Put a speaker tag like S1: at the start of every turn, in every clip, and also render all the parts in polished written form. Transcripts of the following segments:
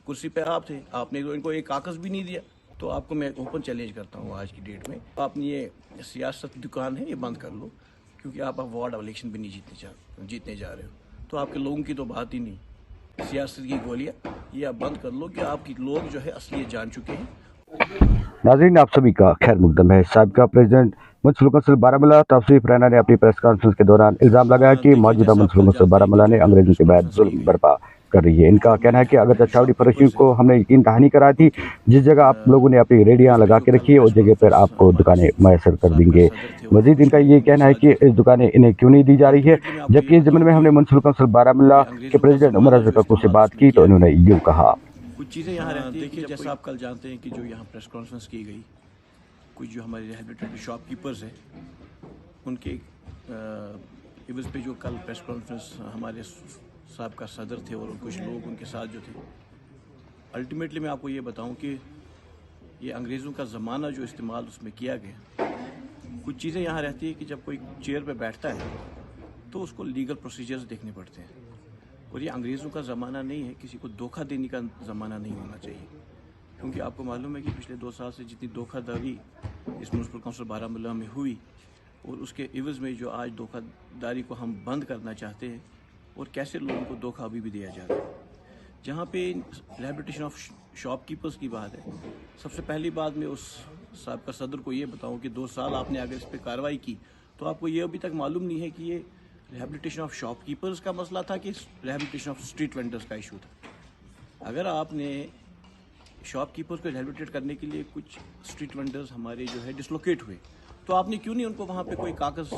S1: کرسی پہ آپ تھے, آپ نے تو ان کو ایک کاغذ بھی نہیں دیا. تو آپ کو میں اوپن چیلنج کرتا ہوں آج کی ڈیٹ میں, آپ نے یہ سیاست دکان ہے یہ بند کر لو, کیونکہ آپ اب وارڈ الیکشن بھی نہیں جیتنے جا رہے ہو. تو آپ کے لوگوں کی تو بات ہی نہیں, سیاست کی گولیاں یہ آپ بند کر لو کہ آپ کی لوگ جو ہے اصلیت جان چکے ہیں.
S2: ناظرین آپ سبھی کا خیر مقدم ہے. سابقہ پریزیڈنٹ منصفل کونسل بارہمولہ توصیف رینا نے اپنی پریس کانفرنس کے دوران الزام لگایا کہ موجودہ منصفل کونسل بارہمولہ نے انگریزوں کے بعد ظلم برپا کر رہی ہے. ان کا کہنا ہے کہ اگر چاوڑی فروشی کو ہم نے یقین دہانی کرائی تھی, جس جگہ آپ لوگوں نے اپنی ریڈیاں لگا کے رکھی ہے اس جگہ پر آپ کو دکانیں میسر کر دیں گے. مزید ان کا یہ کہنا ہے کہ اس دکانیں انہیں کیوں نہیں دی جا رہی ہے, جبکہ اس ضمن میں ہم نے منصفل کونسل بارہمولہ کے پریزیڈنٹ عمر ارض ککو سے بات کی تو انہوں نے یوں کہا.
S1: کچھ چیزیں یہاں رہتی ہیں. دیکھیے جیسا آپ کل جانتے ہیں کہ جو یہاں پریس کانفرنس کی گئی, کچھ جو ہمارے ریہیبلیٹیڈ شاپ کیپرز ہیں ان کے عوض پہ جو کل پریس کانفرنس ہمارے سابقہ صدر تھے اور کچھ لوگ ان کے ساتھ جو تھے, الٹیمیٹلی میں آپ کو یہ بتاؤں کہ یہ انگریزوں کا زمانہ جو استعمال اس میں کیا گیا. کچھ چیزیں یہاں رہتی ہے کہ جب کوئی چیئر پہ بیٹھتا ہے تو اس کو لیگل پروسیجرز دیکھنے پڑتے ہیں, اور یہ انگریزوں کا زمانہ نہیں ہے, کسی کو دھوکہ دینے کا زمانہ نہیں ہونا چاہیے. کیونکہ آپ کو معلوم ہے کہ پچھلے 2 سال سے جتنی دھوکہ داری اس منصفل کونسل بارہمولہ میں ہوئی, اور اس کے عوض میں جو آج دھوکہ داری کو ہم بند کرنا چاہتے ہیں, اور کیسے لوگوں کو دھوکہ ابھی بھی دیا جا رہا ہے. جہاں پہ ریہیبلیٹیشن آف شاپ کیپرز کی بات ہے, سب سے پہلی بات میں اس سابقہ صدر کو یہ بتاؤں کہ 2 سال آپ نے اگر اس پہ کارروائی کی تو آپ کو یہ ابھی تک معلوم نہیں ہے کہ یہ ریہیبلیٹیشن آف شاپ کیپرز کا مسئلہ تھا کہ ریہیبلیٹیشن آف اسٹریٹ وینڈرز کا ایشو تھا. اگر آپ نے شاپ کیپرز کو ریہیبلیٹیٹ کرنے کے لیے کچھ اسٹریٹ وینڈرز ہمارے جو ہے ڈسلوکیٹ ہوئے, تو آپ نے کیوں نہیں ان کو وہاں پہ کوئی کاغذ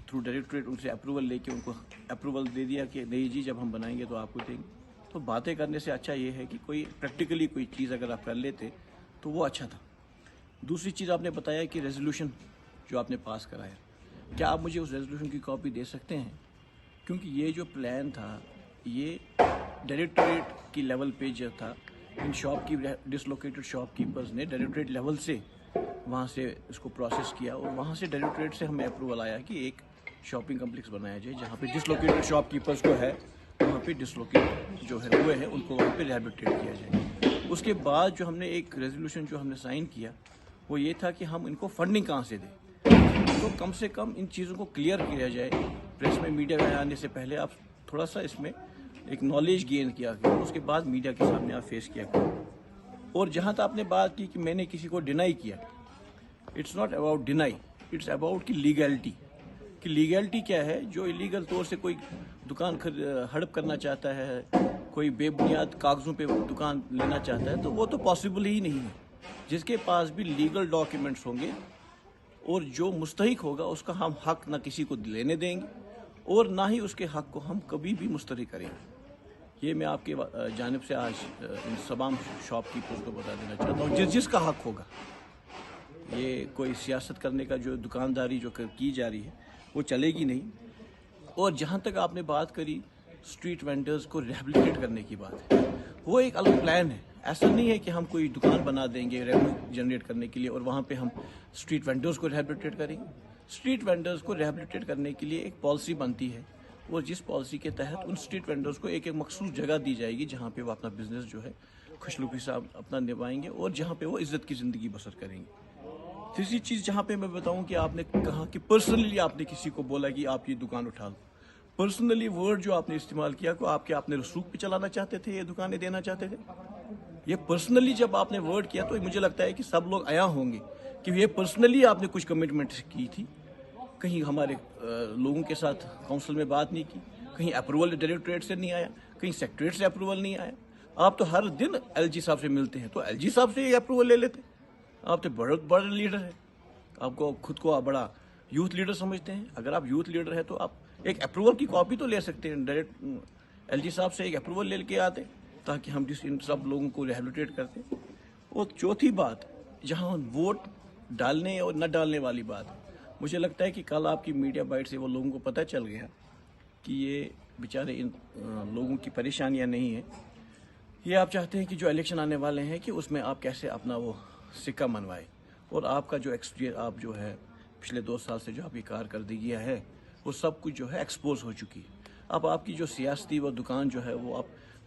S1: تھرو ڈائریکٹوریٹ ان سے اپروول لے کے ان کو اپروول دے دیا کہ نہیں جی جب ہم بنائیں گے تو آپ کو دیں گے. تو باتیں کرنے سے اچھا یہ ہے کہ کوئی پریکٹیکلی کوئی چیز اگر آپ کر لیتے تو وہ اچھا تھا. دوسری چیز آپ نے بتایا کہ ریزولوشن جو آپ نے پاس کرایا, کیا آپ مجھے اس ریزولوشن کی کاپی دے سکتے ہیں؟ کیونکہ یہ جو پلان تھا یہ ڈائریکٹوریٹ کی لیول پہ جو تھا, ان شاپ کی ڈسلوکیٹڈ شاپ کیپرز نے ڈائریکٹوریٹ لیول سے وہاں سے اس کو پروسیس کیا, اور وہاں سے ڈائریکٹوریٹ سے ہمیں اپروول آیا کہ ایک شاپنگ کمپلیکس بنایا جائے جہاں پہ ڈسلوکیٹڈ شاپ کیپرز کو ہے وہاں پہ ڈسلوکیٹ جو ہے ہوئے ہیں ان کو وہاں پہ ریہیبلیٹیٹ کیا جائے. اس کے بعد جو ہم نے ایک ریزولوشن جو ہم نے سائن کیا وہ یہ تھا کہ ہم ان کو فنڈنگ کہاں سے دیں. تو کم سے کم ان چیزوں کو کلیئر کیا جائے. پریس میں میڈیا میں آنے سے پہلے آپ تھوڑا سا اس میں ایک نالج گین کیا کریں, اس کے بعد میڈیا کے سامنے آپ فیس کیا کریں. اور جہاں تک آپ نے بات کی کہ میں نے کسی کو ڈینائی کیا, it's not about deny, it's about کی لیگلٹی. کہ لیگلٹی کیا ہے, جو الیگل طور سے کوئی دکان ہڑپ کرنا چاہتا ہے, کوئی بے بنیاد کاغذوں پہ دکان لینا چاہتا ہے, تو وہ تو پاسبل ہی نہیں ہے. جس کے پاس بھی لیگل ڈاکیومنٹس ہوں گے اور جو مستحق ہوگا اس کا ہم حق نہ کسی کو لینے دیں گے اور نہ ہی اس کے حق کو ہم کبھی بھی مسترد کریں گے. یہ میں آپ کے جانب سے آج ان تمام شاپ کیپرز کو بتا دینا چاہتا ہوں, جس کا حق ہوگا. یہ کوئی سیاست کرنے کا جو دکانداری جو کی جا رہی ہے وہ چلے گی نہیں. اور جہاں تک آپ نے بات کری اسٹریٹ وینڈرز کو ریہیبلیٹیٹ کرنے کی بات ہے, وہ ایک الگ پلان ہے. ایسا نہیں ہے کہ ہم کوئی دکان بنا دیں گے ریونیو جنریٹ کرنے کے لیے اور وہاں پہ ہم اسٹریٹ وینڈرز کو ریہیبلیٹیٹ کریں گے. اسٹریٹ وینڈرز کو ریہیبلیٹیٹ کرنے کے لیے ایک پالیسی بنتی ہے, اور جس پالیسی کے تحت ان اسٹریٹ وینڈرز کو ایک مخصوص جگہ دی جائے گی جہاں پہ وہ اپنا بزنس جو ہے خوشنودی سے اپنا نبھائیں گے اور جہاں پہ وہ عزت کی زندگی بسر کریں گے. تیسری چیز جہاں پہ میں بتاؤں کہ آپ نے کہا کہ پرسنلی آپ نے کسی کو بولا کہ آپ یہ دکان اٹھا لو. پرسنلی ورڈ جو آپ نے استعمال کیا کو آپ اپنے رسوخ پہ چلانا چاہتے تھے, یہ دکانیں دینا چاہتے تھے. یہ پرسنلی جب آپ نے ورڈ کیا تو مجھے لگتا ہے کہ سب لوگ آیا ہوں گے کہ یہ پرسنلی آپ نے کچھ کمٹمنٹ کی تھی. کہیں ہمارے لوگوں کے ساتھ کونسل میں بات نہیں کی, کہیں اپروول ڈائریکٹوریٹ سے نہیں آیا, کہیں سیکٹریٹ سے اپروول نہیں آیا. آپ تو ہر دن ایل جی صاحب سے ملتے ہیں, تو ایل جی صاحب سے یہ اپروول لے لیتے. آپ تو بڑا لیڈر ہے, آپ کو خود کو آپ بڑا یوتھ لیڈر سمجھتے ہیں. اگر آپ یوتھ لیڈر ہے تو آپ ایک اپروول کی کاپی تو لے سکتے ہیں, ڈائریکٹ ایل جی صاحب سے ایک اپروول لے کے آتے تاکہ ہم ان سب لوگوں کو ریہیبلیٹیٹ کرتے. اور چوتھی بات, جہاں ووٹ ڈالنے اور نہ ڈالنے والی بات, مجھے لگتا ہے کہ کل آپ کی میڈیا بائٹ سے وہ لوگوں کو پتہ چل گیا کہ یہ بیچارے ان لوگوں کی پریشانیاں نہیں ہیں. یہ آپ چاہتے ہیں کہ جو الیکشن آنے والے ہیں کہ اس میں آپ کیسے اپنا وہ سکہ منوائے, اور آپ کا جو ایکسپیرینس آپ جو ہے پچھلے 2 سال سے جو آپ کی کارکردگی ہے وہ سب کچھ جو ہے ایکسپوز ہو چکی ہے. اب آپ کی جو سیاستی وہ دکان جو ہے وہ آپ